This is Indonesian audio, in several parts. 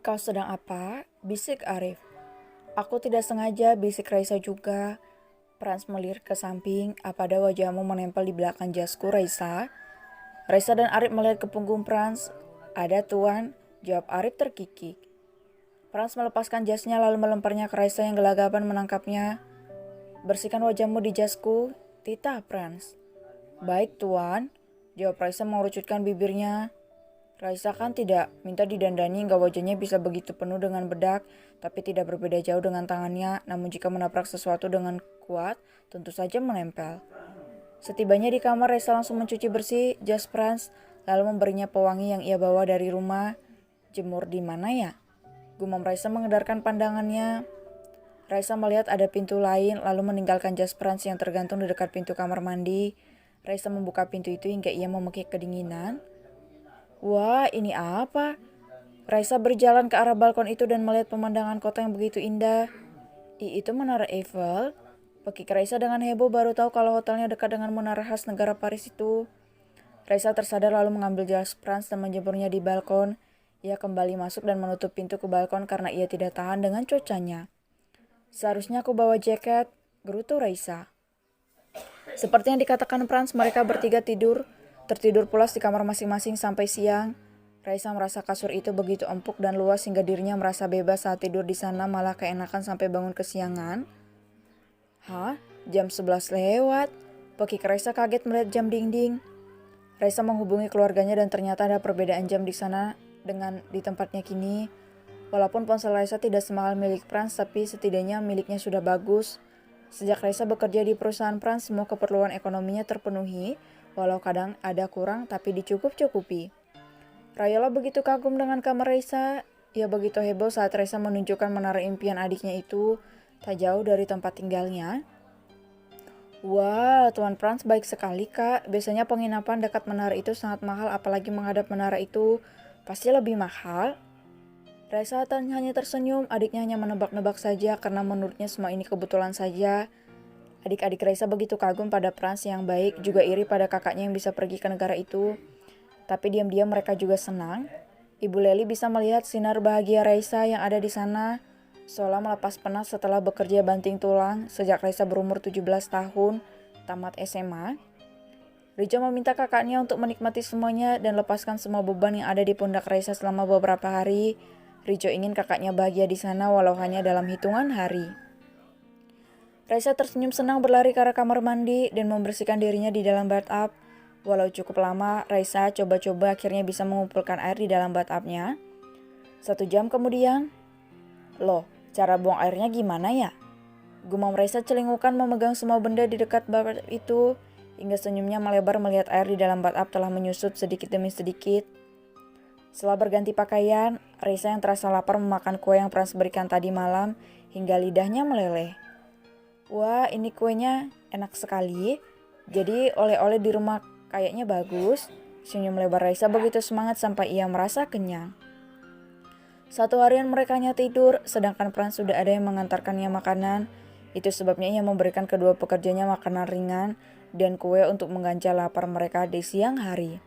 Kau sedang apa? Bisik Arif. Aku tidak sengaja, bisik Raisa juga. Frans melirik ke samping, apa ada wajahmu menempel di belakang jasku Raisa? Raisa dan Arif melihat ke punggung Frans. Ada tuan, jawab Arif terkikik. Frans melepaskan jasnya lalu melemparnya ke Raisa yang gelagapan menangkapnya. Bersihkan wajahmu di jasku, titah Frans. Baik tuan, jawab Raisa mengerucutkan bibirnya. Raisa kan tidak minta didandani hingga wajahnya bisa begitu penuh dengan bedak, tapi tidak berbeda jauh dengan tangannya, namun jika menabrak sesuatu dengan kuat, tentu saja menempel. Setibanya di kamar, Raisa langsung mencuci bersih jas Frans, lalu memberinya pewangi yang ia bawa dari rumah. Jemur di mana ya? Gumam Raisa mengedarkan pandangannya. Raisa melihat ada pintu lain, lalu meninggalkan jas Frans yang tergantung di dekat pintu kamar mandi. Raisa membuka pintu itu hingga ia memekik kedinginan. Wah, ini apa? Raisa berjalan ke arah balkon itu dan melihat pemandangan kota yang begitu indah. Itu Menara Eiffel. Pekik Raisa dengan heboh baru tahu kalau hotelnya dekat dengan menara khas negara Paris itu. Raisa tersadar lalu mengambil jas Frans dan menjemurnya di balkon. Ia kembali masuk dan menutup pintu ke balkon karena ia tidak tahan dengan cuacanya. Seharusnya aku bawa jaket, gerutu Raisa. Seperti yang dikatakan Frans, mereka bertiga tertidur pulas di kamar masing-masing sampai siang. Raisa merasa kasur itu begitu empuk dan luas hingga dirinya merasa bebas saat tidur di sana, malah keenakan sampai bangun kesiangan. Hah? Jam 11 lewat? Pekik Raisa kaget melihat jam dinding. Raisa menghubungi keluarganya dan ternyata ada perbedaan jam di sana dengan di tempatnya kini. Walaupun ponsel Raisa tidak semahal milik Frans, tapi setidaknya miliknya sudah bagus. Sejak Raisa bekerja di perusahaan Frans, semua keperluan ekonominya terpenuhi, walau kadang ada kurang tapi dicukup-cukupi. Rayola begitu kagum dengan kamar Raisa. Ia begitu heboh saat Raisa menunjukkan menara impian adiknya itu tak jauh dari tempat tinggalnya. Wah, Tuan Frans baik sekali kak. Biasanya penginapan dekat menara itu sangat mahal, apalagi menghadap menara itu pasti lebih mahal. Raisa hanya tersenyum, adiknya hanya menebak-nebak saja karena menurutnya semua ini kebetulan saja. Adik-adik Raisa begitu kagum pada Frans yang baik, juga iri pada kakaknya yang bisa pergi ke negara itu. Tapi diam-diam mereka juga senang. Ibu Leli bisa melihat sinar bahagia Raisa yang ada di sana, seolah melepas penat setelah bekerja banting tulang sejak Raisa berumur 17 tahun, tamat SMA. Rijo meminta kakaknya untuk menikmati semuanya dan lepaskan semua beban yang ada di pundak Raisa selama beberapa hari. Rijo ingin kakaknya bahagia di sana walau hanya dalam hitungan hari. Raisa tersenyum senang berlari ke arah kamar mandi dan membersihkan dirinya di dalam bathtub. Walau cukup lama, Raisa coba-coba akhirnya bisa mengumpulkan air di dalam bathtubnya. 1 jam kemudian, loh, cara buang airnya gimana ya? Gumam Raisa celingukan memegang semua benda di dekat bathtub itu, hingga senyumnya melebar melihat air di dalam bathtub telah menyusut sedikit demi sedikit. Setelah berganti pakaian, Raisa yang terasa lapar memakan kue yang Frans berikan tadi malam hingga lidahnya meleleh. Wah, ini kuenya enak sekali. Jadi oleh-oleh di rumah kayaknya bagus. Senyum lebar Raisa begitu semangat sampai ia merasa kenyang. 1 harian mereka hanya tidur, sedangkan Frans sudah ada yang mengantarkannya makanan. Itu sebabnya ia memberikan kedua pekerjanya makanan ringan dan kue untuk mengganjal lapar mereka di siang hari.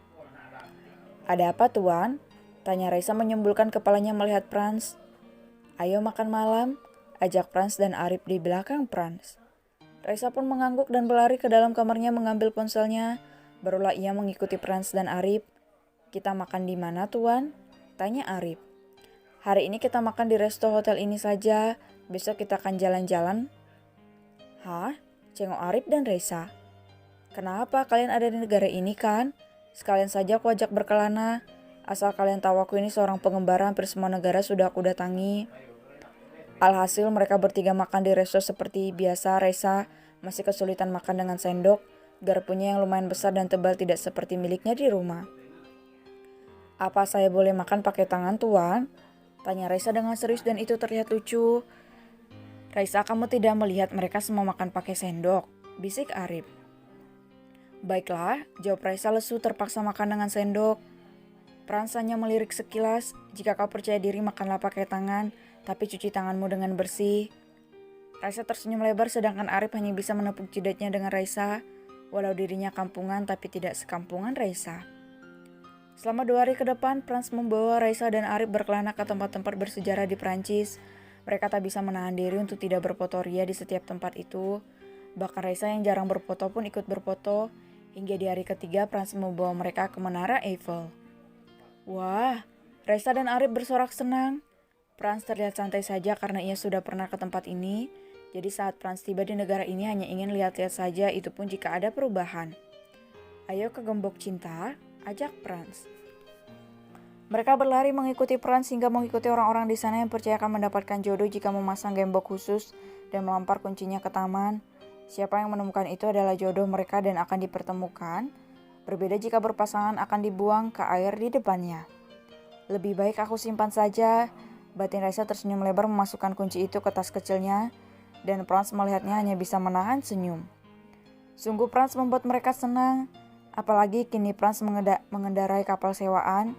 Ada apa tuan? Tanya Raisa menyembulkan kepalanya melihat Frans. Ayo makan malam, ajak Frans dan Arif di belakang Frans. Raisa pun mengangguk dan berlari ke dalam kamarnya mengambil ponselnya. Barulah ia mengikuti Frans dan Arif. Kita makan di mana tuan? Tanya Arif. Hari ini kita makan di resto hotel ini saja, besok kita akan jalan-jalan. Hah? Cengok Arif dan Raisa. Kenapa kalian ada di negara ini kan? Sekalian saja aku ajak berkelana. Asal kalian tahu aku ini seorang pengembara hampir semua negara sudah aku datangi. Alhasil mereka bertiga makan di resto seperti biasa. Raisa masih kesulitan makan dengan sendok. Garpunya yang lumayan besar dan tebal tidak seperti miliknya di rumah. Apa saya boleh makan pakai tangan tuan? Tanya Raisa dengan serius dan itu terlihat lucu. Raisa, kamu tidak melihat mereka semua makan pakai sendok, bisik Arif. Baiklah, jawab Raisa lesu terpaksa makan dengan sendok. Frans hanya melirik sekilas, jika kau percaya diri makanlah pakai tangan, tapi cuci tanganmu dengan bersih. Raisa tersenyum lebar sedangkan Arif hanya bisa menepuk jidatnya dengan Raisa, walau dirinya kampungan tapi tidak sekampungan Raisa. Selama 2 hari ke depan, Frans membawa Raisa dan Arif berkelana ke tempat-tempat bersejarah di Prancis. Mereka tak bisa menahan diri untuk tidak berfoto ria di setiap tempat itu. Bahkan Raisa yang jarang berfoto pun ikut berfoto, hingga di hari ketiga Frans membawa mereka ke Menara Eiffel. Wah, Raisa dan Arif bersorak senang. Frans terlihat santai saja karena ia sudah pernah ke tempat ini. Jadi saat Frans tiba di negara ini hanya ingin lihat-lihat saja, itu pun jika ada perubahan. Ayo ke Gembok Cinta, ajak Frans. Mereka berlari mengikuti Frans hingga mengikuti orang-orang di sana yang percaya akan mendapatkan jodoh jika memasang gembok khusus dan melempar kuncinya ke taman. Siapa yang menemukan itu adalah jodoh mereka dan akan dipertemukan. Berbeda jika berpasangan akan dibuang ke air di depannya. Lebih baik aku simpan saja. Batin Raisa tersenyum lebar memasukkan kunci itu ke tas kecilnya. Dan Frans melihatnya hanya bisa menahan senyum. Sungguh Frans membuat mereka senang. Apalagi kini Frans mengendarai kapal sewaan.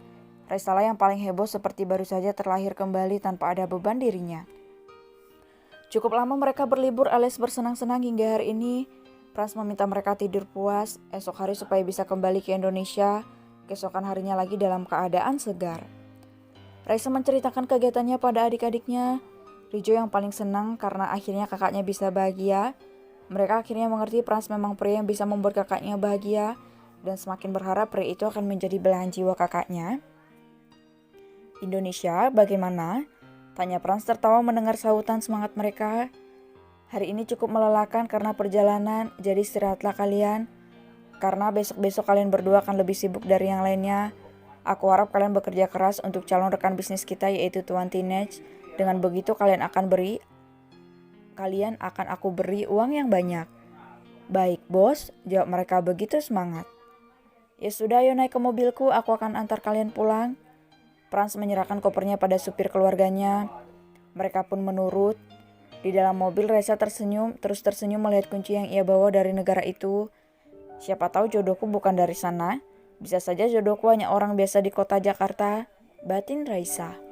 Raisa yang paling heboh seperti baru saja terlahir kembali tanpa ada beban dirinya. Cukup lama mereka berlibur alias bersenang-senang hingga hari ini. Frans meminta mereka tidur puas esok hari supaya bisa kembali ke Indonesia keesokan harinya lagi dalam keadaan segar. Raisa menceritakan kegiatannya pada adik-adiknya. Rijo yang paling senang karena akhirnya kakaknya bisa bahagia. Mereka akhirnya mengerti Frans memang pria yang bisa membuat kakaknya bahagia dan semakin berharap pria itu akan menjadi belahan jiwa kakaknya. Indonesia, bagaimana? Tanya Frans tertawa mendengar sahutan semangat mereka. Hari ini cukup melelahkan karena perjalanan, jadi istirahatlah kalian. Karena besok-besok kalian berdua akan lebih sibuk dari yang lainnya. Aku harap kalian bekerja keras untuk calon rekan bisnis kita yaitu Tuan Teenage. Dengan begitu kalian akan aku beri uang yang banyak. Baik bos, jawab mereka begitu semangat. Ya sudah, ayo naik ke mobilku, aku akan antar kalian pulang. Frans menyerahkan kopernya pada supir keluarganya. Mereka pun menurut. Di dalam mobil Raisa terus tersenyum melihat kunci yang ia bawa dari negara itu. Siapa tahu jodohku bukan dari sana. Bisa saja jodohku hanya orang biasa di kota Jakarta. Batin Raisa.